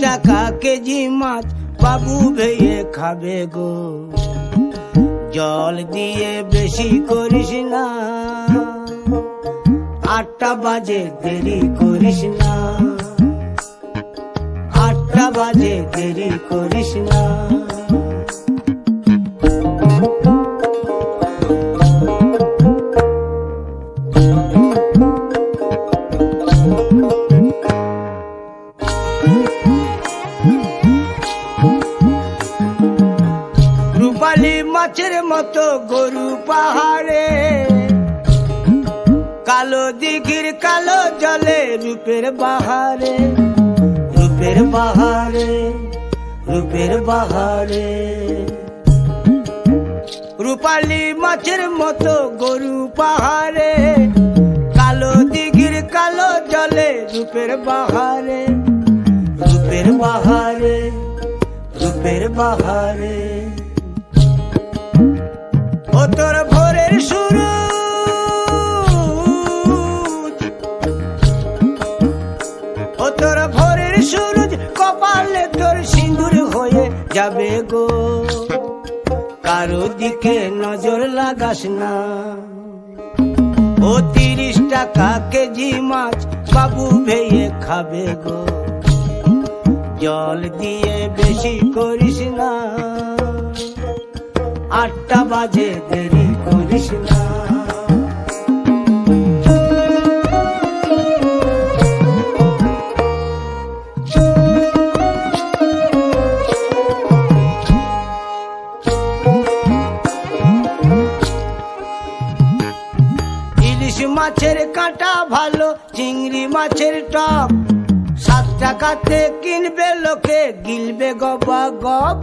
টাকা কেজি মাছ বাবু ভেয়ে খাবে গো। জল দিয়ে বেশি করিস না, 8টা বাজে দেরি করিস না, 8টা বাজে দেরি করিস না। রূপালী মাছের মতো গরু পাহাড়ে, কালো দিঘির কালো জলে রূপের বাহারে, রূপের বাহারে, রূপের বাহারে। রূপালী মাছের মতো গরু পাহাড়ে, কালো দিঘির কালো জলে রূপের বাহারে, রূপের বাহারে, রূপের বাহারে। ও তোর ভোরের সুরুজ, ও তোর ভোরের সুরুজ, কপালে তোর সিঁদুর হয়ে যাবে গো। কারো দিকে নজর লাগাস না, ও 30 টাকা কেজি মাছ বাবু ভেয়ে খাবে গো। জল দিয়ে বেশি করিস না, 8টা বাজে দেরি করিস না। ইলিশ মাছের কাঁটা ভালো, চিংড়ি মাছের টক, 7 টাকাতে কিনবে লোকে, গিলবে গবা গপ।